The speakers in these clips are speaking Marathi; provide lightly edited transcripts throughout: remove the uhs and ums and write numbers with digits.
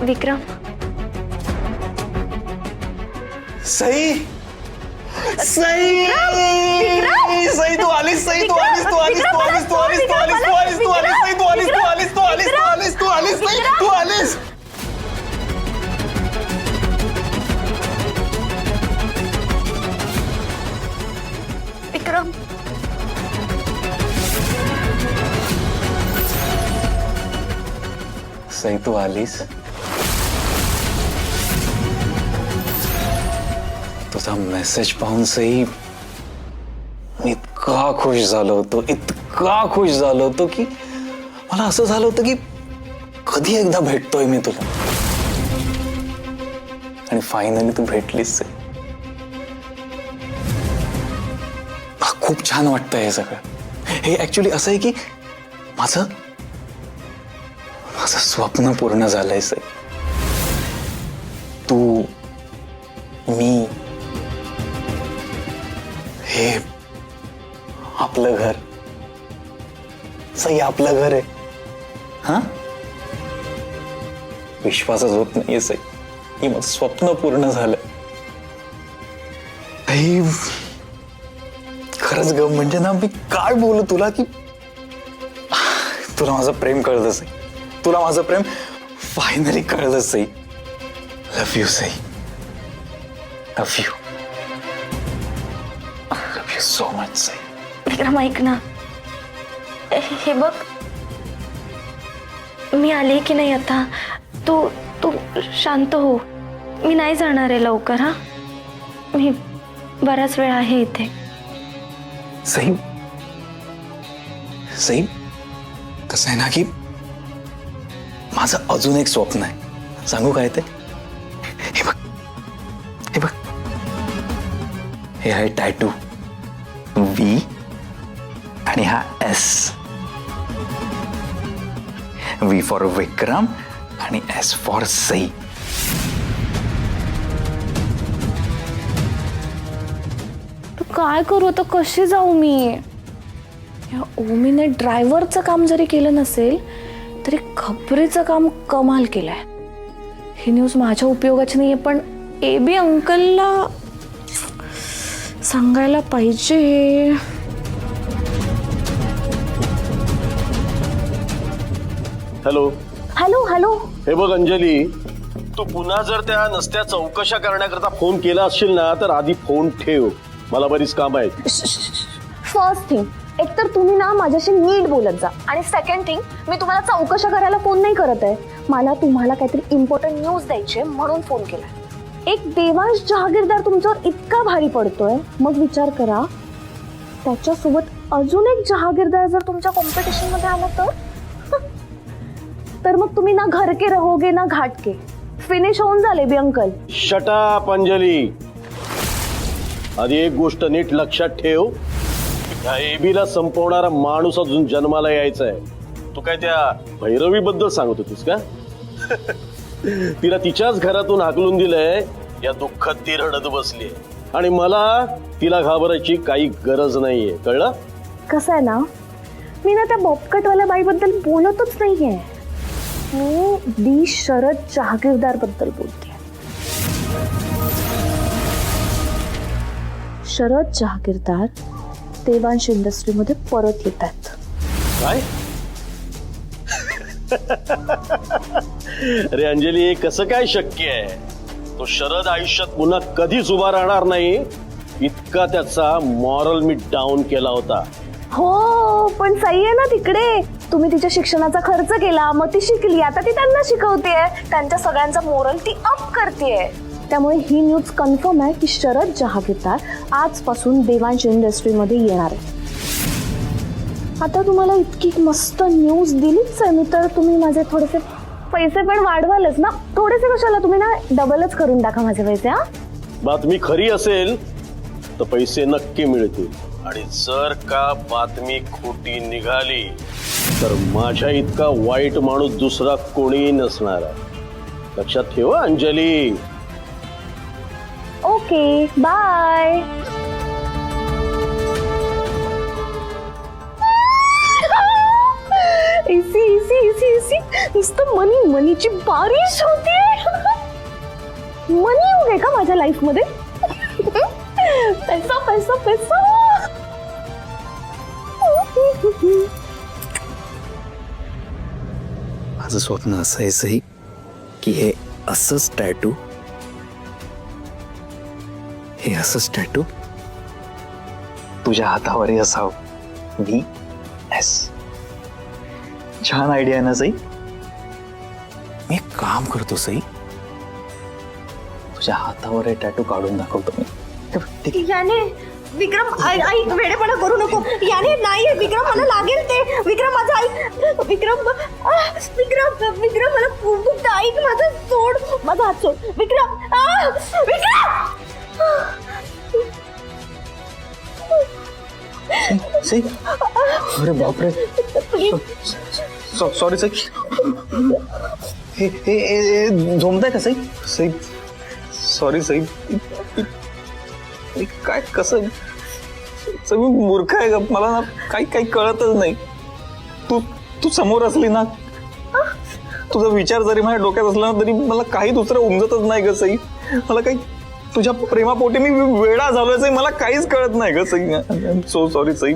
विक्रम सई सई सई तू आलीस सई तू आलीस तू आलीस तू आलीस तू आलीस तू आलीस तू आलीस तू आलीस सई तू आलीस तू आलीस तू आलीस तू आलीस तू आलीस सई तू आलीस विक्रम सई तू आलीस तुझा मेसेज पाहून सई मी इतका खुश झालो होतो की मला असं झालं होतं की कधी एकदा भेटतोय मी तुला आणि फायनली तू भेटलीस सई. खूप छान वाटतंय हे सगळं. हे ऍक्च्युली असं आहे की माझं स्वप्न पूर्ण झालंय सई. तू मी हे आपलं घर सई आपलं घर आहे. हा विश्वासच होत नाहीये सई हे माझं स्वप्न पूर्ण झालंय. खरंच ग म्हणजे ना मी काय बोलू तुला की तुला माझं प्रेम कळलं सई. तुला माझं प्रेम फायनली कळलं Sai. Love you Sai. Love you. Love you so much Sai. Vikram ऐक ना हे बघ मी आले की नाही आता तू तू शांत हो. मी नाही जाणार आहे लवकर. हा मी बराच वेळ आहे इथे. सई सई कसं आहे ना की माझं अजून एक स्वप्न आहे. सांगू काय ते. हे बघ हे बघ हे आहे टॅटू व्ही आणि हा एस. व्ही फॉर विक्रम आणि एस फॉर सई. तू काय करू आता कशी जाऊ मी. या ओमीने ड्रायव्हरचं काम जरी केलं नसेल तरी खबरीचं काम कमाल केलंय. ही न्यूज माझ्या उपयोगाची नाहीये पण एबी अंकलला सांगायला पाहिजे. हॅलो हॅलो हॅलो हे बघ अंजली तू पुन्हा जर त्या नसत्या चौकशा करण्याकरता फोन केला असशील ना तर आधी फोन ठेव. मला बरीच काम आहेत. फर्स्ट थिंग एकतर तुम्ही ना माझ्याशी नीट बोलत जा आणि सेकंड थिंग मी तुम्हाला चौकशा करायला फोन नाही करत आहे. मला तुम्हाला काहीतरी इम्पॉर्टंट न्यूज द्यायची म्हणून फोन केला. एक देवांश जहागीरदार तुमच्यावर इतका भारी पडतोय मग विचार करा त्याच्यासोबत अजून एक जहागीरदार जर तुमच्या कॉम्पिटिशन मध्ये आला तर मग तुम्ही ना घर के रहोगे ना घाट के. फिनिश होऊन झाले बी अंकल. Shut up Anjali. आधी एक गोष्ट नीट लक्षात ठेव. या एबीला संपवणारा माणूस अजून जन्माला यायचा आहे. तू काय त्या भैरवी बद्दल सांगत होतीस का. तिला तिच्याच घरातून हाकलून दिलंय. या दुःखात ती रडत बसली आणि मला तिला घाबरायची काही गरज नाहीये. कळलं. कसं आहे ना मी ना त्या बॉबकटवाल्या बाईबद्दल बोलतच नाहीये. मी दी शरद जहागीरदार बद्दल बोलते. शरद जहागीरदार देवांश इंडस्ट्रीमध्ये परत येत आहेत. काय. अरे अंजली हे कसं काय शक्य आहे. तो शरद आयुष्यात पुन्हा कधीच उभा राहणार नाही इतका त्याचा मॉरल मी डाऊन केला होता. हो पण सही आहे ना तिकडे. तुम्ही तिच्या शिक्षणाचा खर्च केला मग ती शिकली आता ती त्यांना शिकवतेय. त्यांच्या सगळ्यांचा मोरल ती अप करतेय. त्यामुळे ही न्यूज कन्फर्म आहे की शरद जहागीरदार आजपासून देवांश इंडस्ट्रीमध्ये येणार आहे. आता तुम्हाला इतकी मस्त न्यूज दिलीच आहे मी तर तुम्ही माझे थोडेसे पैसे पण वाढवालच ना. थोडेसे कशाला तुम्ही ना डबलच करून टाका माझे पैसे. हा बातमी खरी असेल तर पैसे नक्की मिळतील आणि जर का बातमी खोटी निघाली तर माझ्या इतका वाईट माणूस दुसरा कोणीही नसणार. लक्षात ठेव अंजली. Okay bye. इसी इसी इसी इसी नुसतं मनी मनीची बारिश होते. मनी येऊ नये का माझ्या लाईफ मध्ये? पैसा पैसा पैसा. माझं स्वप्न असायचंही की हे असंच टॅटू, हे असंच टॅटू तुझ्या हातावरही असावं. VS. छान आयडिया आहे ना सई? मी एक काम करतो सई, तुझ्या हातावर हे टॅटू काढून दाखवतो मी. ठीक आहे? याने विक्रम आई वेडेपणा करू नको. याने नाही विक्रम, मला लागेल ते. विक्रम माझा ऐक. विक्रम विक्रम विक्रम मला खूप दुखतं. ऐक माझं, सोड माझा हात सोड. विक्रम विक्रम. सई, अरे बापरे, सॉरी सई. हे झोमताय का सई? सई सॉरी सई. काय कसं मी मूर्ख आहे का? मला ना काही कळतच नाही. तू समोर असली ना, तुझा विचार जरी माझ्या डोक्यात असला ना, तरी मला काही दुसरं उमजतच नाही ग सई. मला काही तुझ्या प्रेमापोटी मी वेडा झालोय सई. मला काहीच कळत नाही ग सई. So sorry Sai.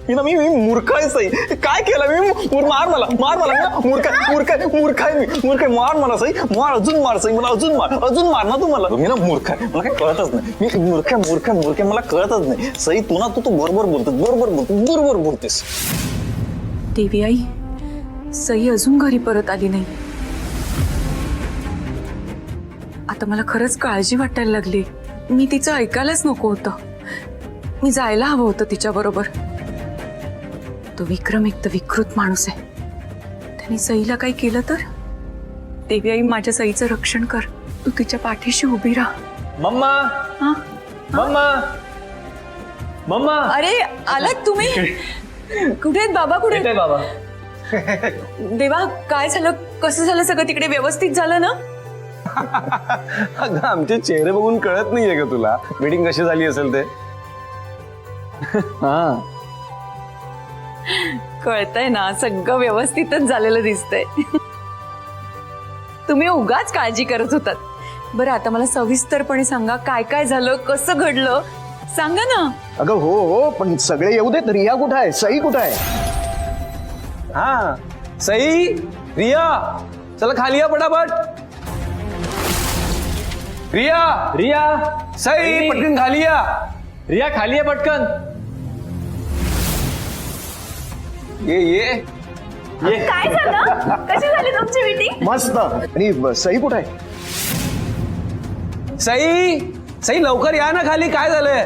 मी मूर्ख आहे सई. काय केलं मी? मार मला मूर्ख आहे मी. मार मला सई. मार, अजून मार सई. मला अजून मार ना तू मला. मी ना मूर्ख आहे, मला काही कळतच नाही. मी मूर्ख आहे, मला कळतच नाही सई. तू ना तू बरोबर बोलतेस. देवी आई, सई अजून घरी परत आली नाही. आता मला खरंच काळजी वाटायला लागली. मी तिचं ऐकायलाच नको होतं. मी जायला हवं होतं तिच्या बरोबर. तो विक्रम एक तर विकृत माणूस आहे. त्याने सईला काही केलं तर? देवी आई, माझ्या सईचं रक्षण कर. तू तिच्या पाठीशी उभी राहा. मम्मा, हा? मम्मा. अरे आलात तुम्ही? कुठे आहेत बाबा? कुठे आहेत? बाबा. देवा, काय झालं? कसं झालं सगळं? तिकडे व्यवस्थित झालं ना? अगं आमचे चेहरे बघून कळत नाहीये का तुला मीटिंग कशी झाली असेल ते? हा, कळतंय ना, सगळं व्यवस्थितच झालेलं दिसतंय. तुम्ही उगाच काळजी करत होतात. बरं, आता मला सविस्तरपणे सांगा, काय काय झालं, कसं घडलं, सांगा ना. अगं हो, पण सगळे येऊ देत. रिया कुठं आहे? सई कुठं आहे? हा, सई, रिया, चला खाली या पटापट. रिया, सई, पटकन खाली या. रिया खाली या पटकन. ये. काय झालं? कशी झाली तुमची मीटिंग? मस्त. आणि सई कुठं आहे? सई लवकर या ना खाली. काय झालंय?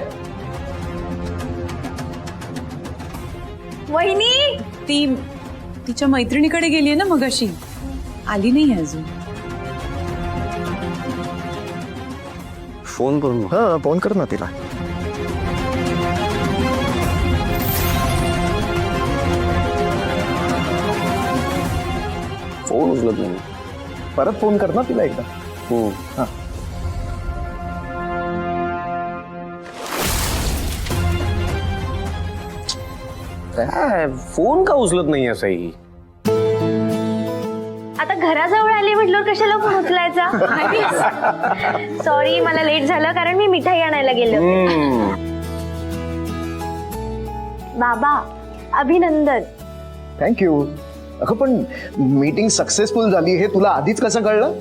वहिनी, ती तिच्या मैत्रिणीकडे गेली ना मगाशी. आली नाही अजून. फोन करून हा, फोन कर ना तिला. फोन उचलत नाही. परत फोन कर ना तिला एकदा. हो. हा. काय फोन का उचलत नाहीये सई? आता घराजवळ आली म्हटल्यावर कशाला फोन उचलायचा? सॉरी, मला लेट झालं कारण मी मिठाई आणायला गेलो. बाबा, अभिनंदन. थँक्यू. अगं पण मीटिंग सक्सेसफुल झाली हे तुला आधीच कसं कळलं?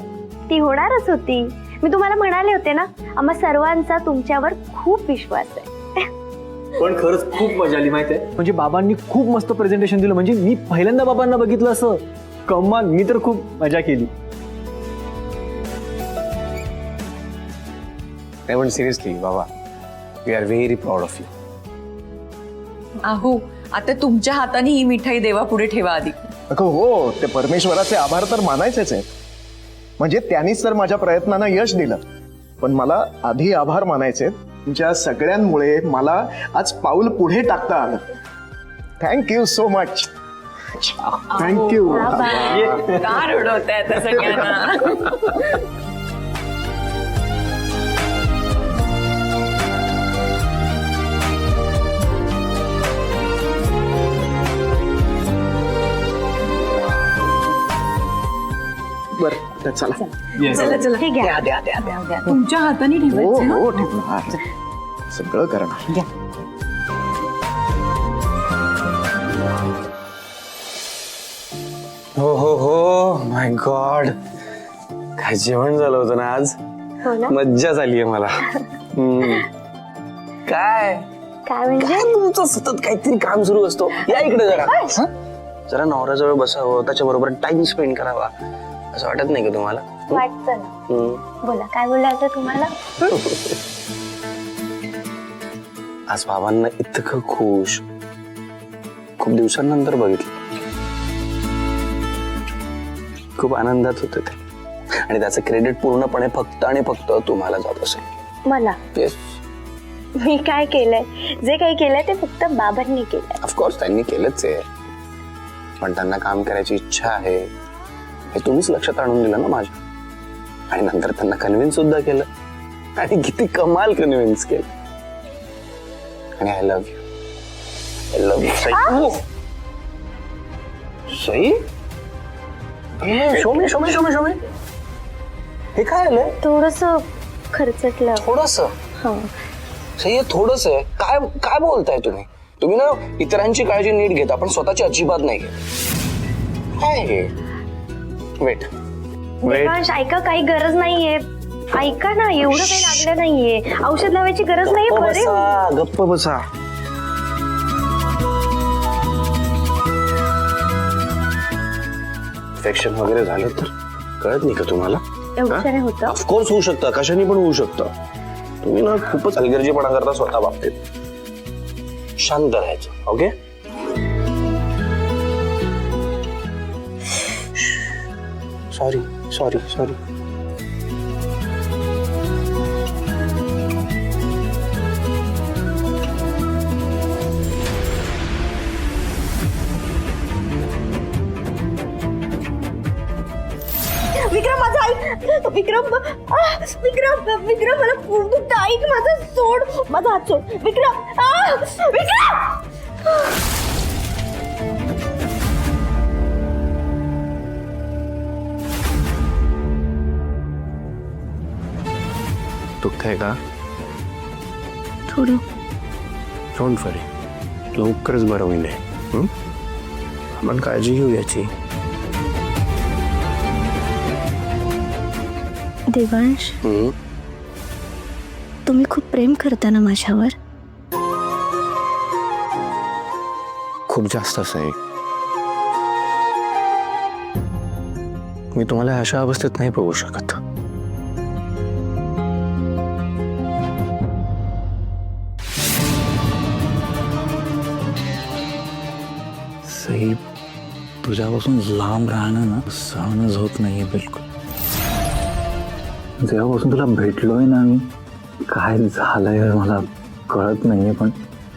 ती होणारच होती. मी तुम्हाला म्हणाले होते ना, आम्हा सर्वांचा तुमच्यावर खूप विश्वास आहे. पण खरंच खूप मजा आली माहितीये. म्हणजे बाबांनी खूप मस्त प्रेझेंटेशन दिलं. म्हणजे मी पहिल्यांदा बाबांना बघितलं असं. कमाल. मी तर खूप मजा केली. नाही पण सिरियसली बाबा, we are very proud of you. अहो, आता तुमच्या हाताने ही मिठाई देवा पुढे ठेवा आधी. अगं हो, ते परमेश्वराचे आभार तर मानायचेच आहेत. म्हणजे त्यांनीच तर माझ्या प्रयत्नांना यश दिलं. पण मला आधी आभार मानायचे. तुमच्या सगळ्यांमुळे मला आज पाऊल पुढे टाकता आलं. Thank you so much. थँक्यू. का रडवताय आता सगळ्यांना? तर चला. चला चला हे घ्या. तुमच्या हाताने हो ठेवायचे हं? हो ठेवणार. सगळं करणार. हो हो हो माय गॉड, काय जेवण झालं होतं ना आज. हो ना. मज्जा झालीये मला. काय काय म्हणजे काय तुमचं सतत काहीतरी काम सुरू असतो. या इकडे जरा. हं? जरा नवऱ्याजवळ बसावं, त्याच्या बरोबर टाइम स्पेंड करावा, असं वाटत नाही का तुम्हाला? वाटतं ना. बोला काय बोलायचं तुम्हाला. आज बाबांना इतकं खुश खूप दिवसांनंतर बघितलं. खूप आनंदात होते ते, आणि त्याचं क्रेडिट पूर्णपणे फक्त आणि फक्त तुम्हाला जात असेल. मला येस, मी काय केलंय, जे काही केलंय ते फक्त बाबांनी केलंय. ऑफकोर्स त्यांनी केलंच आहे, पण त्यांना काम करायची इच्छा आहे हे तुम्हीच लक्षात आणून दिलं ना माझ्या. आणि नंतर त्यांना कन्व्हिन्स सुद्धा केलं, आणि किती कमाल कन्व्हिन्स केलं. आणि I love you, I love you Sai. Sai, शोमे शोमे शोमे शोमे, हे काय आलंय? थोडस खर्चटलं. थोडस हा. सई, हे थोडस आहे. काय काय बोलताय तुम्ही? तुम्ही ना इतरांची काळजी नीट घेता पण स्वतःची अजिबात नाही घेत. काय हे? वेट देवांश ऐका, काही गरज नाहीये. ऐका ना, एवढं काही लागलं नाहीये. औषध लावायची गरज नाहीये. बरे हो. गप्प बसा. इन्फेक्शन वगैरे झालं तर कळत नाही का तुम्हाला? एवढं होतं. ऑफकोर्स होऊ शकतं, कशाने पण होऊ शकतं. तुम्ही ना खूपच हलगर्जीपणा करता स्वतः बाबतीत. शांत राहायचं. Okay, sorry sorry sorry. Vikram माझा ऐक. विक्रम विक्रम विक्रम मला खूप दुखतं. ऐक माझं, सोड माझा हात सोड. विक्रम विक्रम. दुखतंय का? थोडं. डोंट वरी, लवकरच बरं होईल. आपण काळजी घेऊ याची. देवांश, तुम्ही खूप प्रेम करता ना माझ्यावर? खूप जास्त असं आहे. मी तुम्हाला अशा अवस्थेत नाही बघू शकत. सई, तुझ्यापासून लांब राहणं ना सहनच होत नाहीये बिलकुल. जेव्हापासून तुला भेटलोय ना मी, काय झालंय मला कळत नाहीये, पण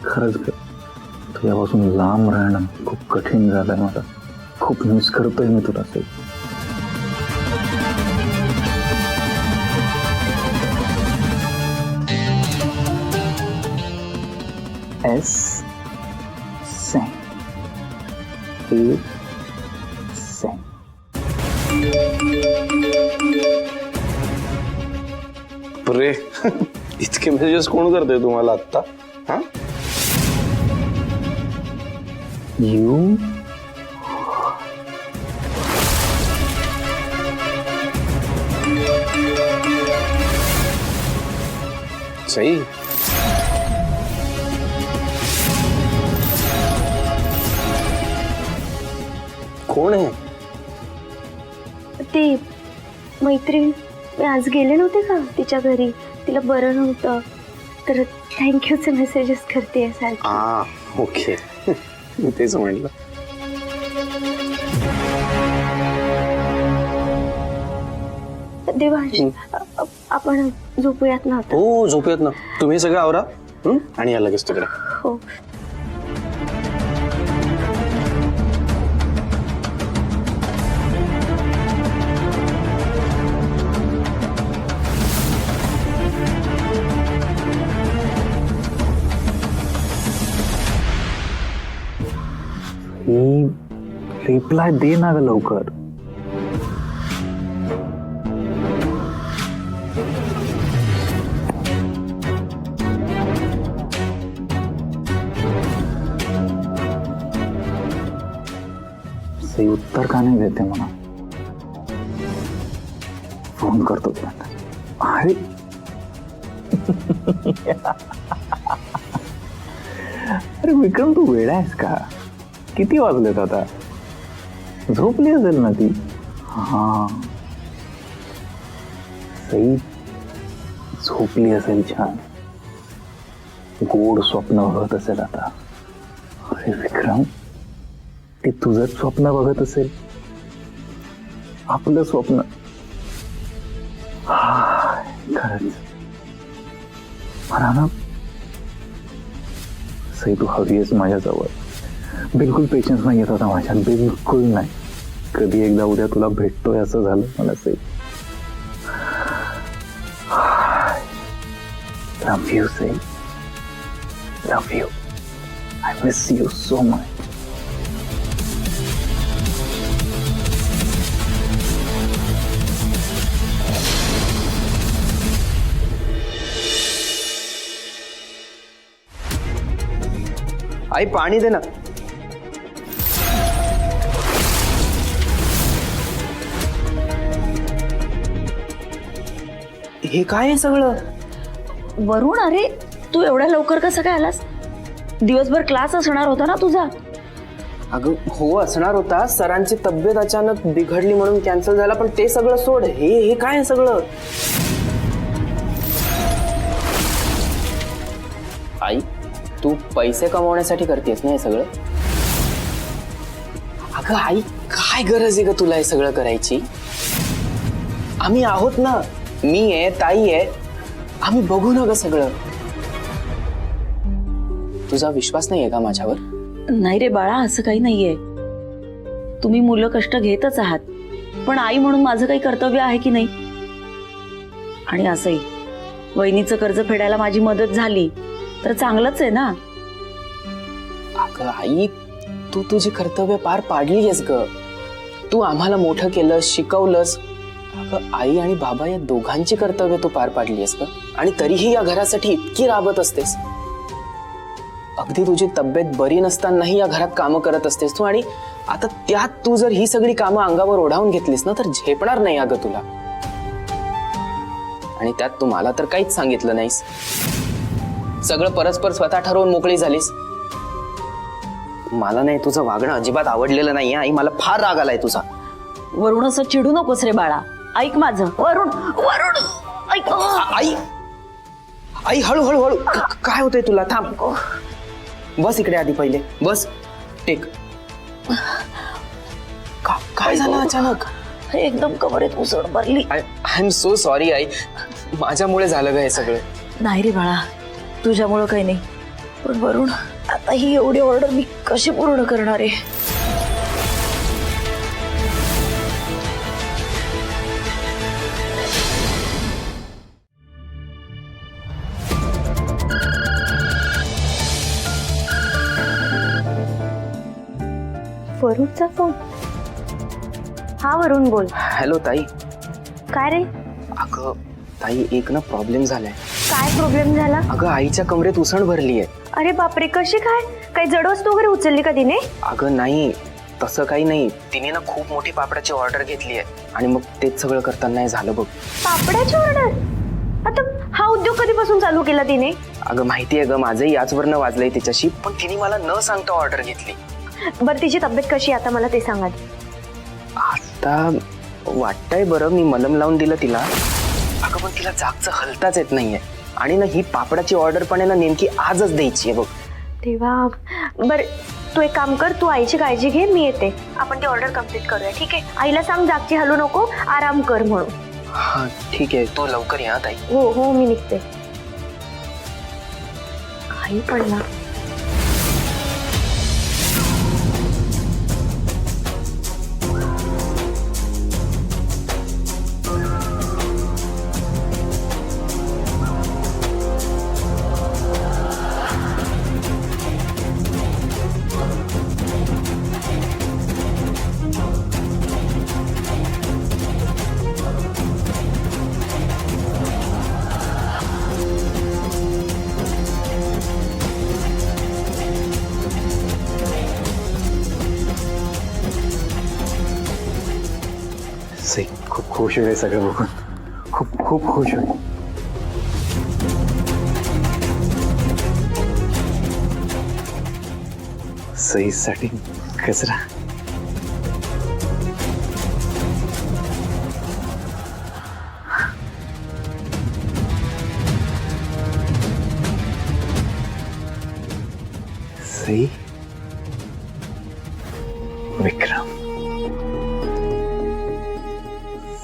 खरंच तुझ्यापासून लांब राहणं खूप कठीण झालंय मला. खूप मिस करतोय मी तुला सई. एस सें ए सें. अरे इतके मेसेजेस कोण करते तुम्हाला आता? हा, यू सही. कोण आहे? ती मैत्रीण. मी आज गेले नव्हते का तिच्या घरी, तिला बरं नव्हतं तर थँक्यूचे मेसेजेस करते सारखी. ओके, मी तेच म्हटलं. देवांश, आपण झोपूयात ना आता. हो, झोपूयात ना. तुम्ही सगळं आवरा आणि या लगेच तिकडे. हो. रिप्लाय दे ना ग लवकर. सही उत्तर का नाही देते मला? फोन करतो तुला. अरे अरे विक्रम, तू वेडा आहेस का? किती वाजलेत आता? झोपली असेल ना ती. हा, सई झोपली असेल छान, गोड स्वप्न बघत असेल आता. अरे विक्रम, ती तुझंच स्वप्न बघत असेल, आपलं स्वप्न. खरंच मला ना सई, तू हवी आहेस माझ्याजवळ. बिलकुल पेशन्स नाही येत होता माझ्यात, बिलकुल नाही. कधी एकदा उद्या तुला भेटतोय असं झालं मला Sai. Love you Sai, love you. I miss you so much. आई पाणी दे ना. हे काय आहे सगळं? वरुण, अरे तू एवढ्या लवकर कसं काय आलास? दिवसभर क्लास असणार होता ना तुझा. अगं हो, असणार होता. सरांची तब्येत अचानक बिघडली म्हणून कॅन्सल झाला. पण ते सगळं सोड. हे काय आहे सगळं? आई, तू पैसे कमवण्यासाठी करतेस ना हे सगळं? अगं आई, काय गरज आहे ग तुला हे सगळं करायची? आम्ही आहोत ना, मी आहे, ताई आहे, आम्ही बघू ना ग सगळं. तुझा विश्वास नाहीये का माझ्यावर? नाही रे बाळा, असं काही नाहीये. तुम्ही मुलं कष्ट घेतच आहात, पण आई म्हणून माझं काही कर्तव्य आहे की नाही? आणि असंही वहिनीचं कर्ज फेडायला माझी मदत झाली तर चांगलंच आहे ना. अगं आई, तू तुझी कर्तव्य पार पाडलीयस ग. तू आम्हाला मोठं केलं, शिकवलंस. अगं आई आणि बाबा या दोघांची कर्तव्य तू पार पाडलीयस ग. आणि तरीही या घरासाठी इतकी राबत असतेस. अगदी तुझी तब्येत बरी नसतानाही या घरात कामं करत असतेस तू. आणि आता त्यात तू जर ही सगळी कामं अंगावर ओढावून घेतलीस ना तर झेपणार नाही अगं तुला. आणि त्यात तू मला तर काहीच सांगितलं नाहीस. सगळं परस्पर स्वतः ठरवून मोकळी झालीस. मला नाही तुझं वागणं अजिबात आवडलेलं नाहीये आई. मला फार राग आलाय तुझा. वरुण, असं चिडू नकोस रे बाळा. ऐक माझं. वरुण, वरुण ऐक. आई, आई हळू हळू. काय होतंय तुला? थांब, बस इकडे आधी पहिले बस. टेक. काय झालं अचानक? एकदम कमरेत उसळ भरली. I am so sorry I. माझ्यामुळे झालं ग हे सगळं. नाही रे बाळा, तुझ्यामुळं काही नाही. पण वरुण, आता ही एवढी ऑर्डर मी कशी पूर्ण करणार आहे? वरुणचा फोन. हा वरुण, बोल. हॅलो ताई. काय रे? अगं ताई, एक ना प्रॉब्लेम झालाय. काय प्रॉब्लेम झाला? अगं आईच्या कमरेत उसण भरली आहे. अरे बापरे, कशी काय? काही जड वस्तू वगैरे उचलली का तिने? अगं नाही, तसं काही नाही. तिने ना खूप मोठी पापडाची ऑर्डर घेतली आहे आणि मग तेच सगळं करताना नाही झालं बघ. पापडाची ऑर्डर? आता हा उद्योग कधीपासून चालू केला तिने? अगं माहिती आहे ग, माझंही याचवरनं वाजलंय तिच्याशी. पण तिने मला न सांगता ऑर्डर घेतली. बरं, तिची तब्येत कशी आता मला ते सांगा. आता वाटतंय बरं. मी मलम लावून दिलं तिला. अगं पण तिला जागचं हलताच येत नाहीये. आणि ना ही पापडाची ऑर्डर पण आहे ना नेमकी आजच द्यायची आहे बघ. तेव्हा बर, तू एक काम कर, तू आईची काळजी घे, मी येते. आपण ती ऑर्डर कम्प्लीट करूया, ठीक आहे? आईला सांग जागची हलू नको, आराम कर म्हणून. हा ठीक आहे, तू लवकर या ताई. हो हो, मी निघते. आई पण ना. सई खूप खुश होईल हे सगळं बघून. खूप खूप खुश होईल. सईसाठी गजरा. सई विक्रम.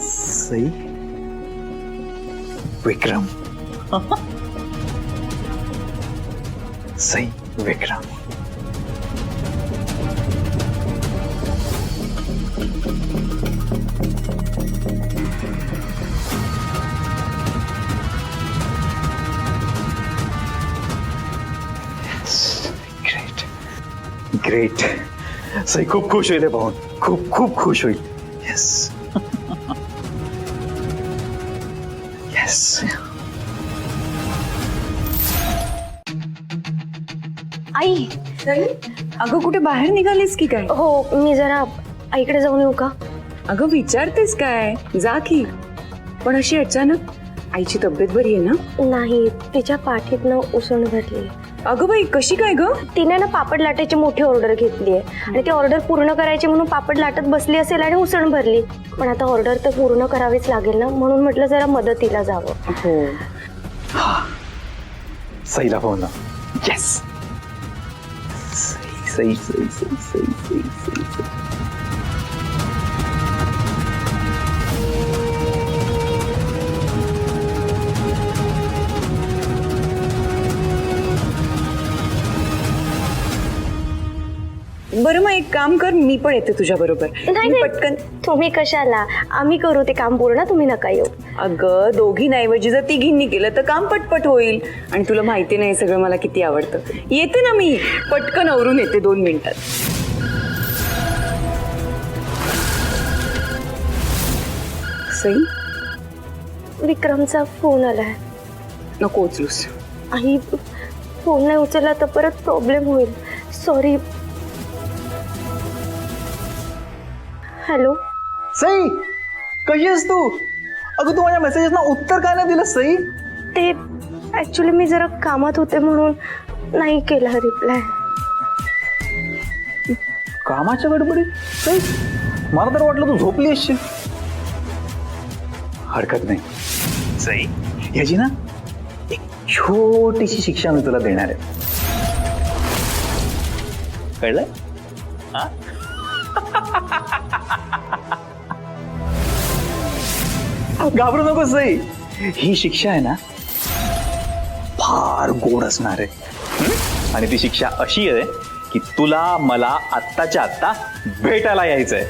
सई विक्रम. सई विक्रम. Great great. सई खूप खुश होईल हे पाहून. खूप खूप खुश होईल. Yes yes. आई. अगं कुठे बाहेर निघालीस की काय? हो, मी जरा आईकडे जाऊन येऊ का? अगं विचारतेस काय? जा की. पण अशी अचानक आईची तब्येत बरी आहे ना? नाही, तिच्या पाठीतनं उसण भरली. अगं बाई कशी काय ग? तिने ना पापड लाटायची मोठी ऑर्डर घेतली आहे आणि ती ऑर्डर पूर्ण करायची म्हणून पापड लाटत बसली असेल आणि उसण भरली. पण आता ऑर्डर तर पूर्ण करावीच लागेल ना, म्हणून म्हटलं जरा मदतीला जावं. हो. सईला पाहून. येस. सई सई सई सई सई सई सई. बरं मग एक काम कर, मी पण येते तुझ्या बरोबर. नाही पटकन. तुम्ही कशाला? आम्ही करू ते काम पूर्ण, तुम्ही नका येऊ. अगं दोघी ऐवजी जर तिघींनी केलं तर काम पटपट होईल. आणि तुला माहिती नाही सगळं मला किती आवडतं. येते ना मी, पटकन आवरून येते 2 मिनिटात. सई विक्रमचा फोन आलाय. नको उचलूस. आई, फोन नाही उचलला तर परत प्रॉब्लेम होईल. सॉरी. हॅलो. सई कशी आहेस तू? अगं तू माझ्या मेसेजेसना उत्तर का नाही दिलं सई? ते ऍक्च्युली मी जरा कामात होते म्हणून नाही केला रिप्लाय. कामाच्या गडबडीत? सई मला तर वाटलं तू झोपली असशील. हरकत नाही सई. याची ना एक छोटीशी शिक्षा मी तुला देणार आहे. कळलं? घाबरू नको सई. ही शिक्षा आहे ना फार गोड असणार आहे. आणि ती शिक्षा अशी आहे की तुला मला आत्ताच्या आत्ता भेटायला यायचंय.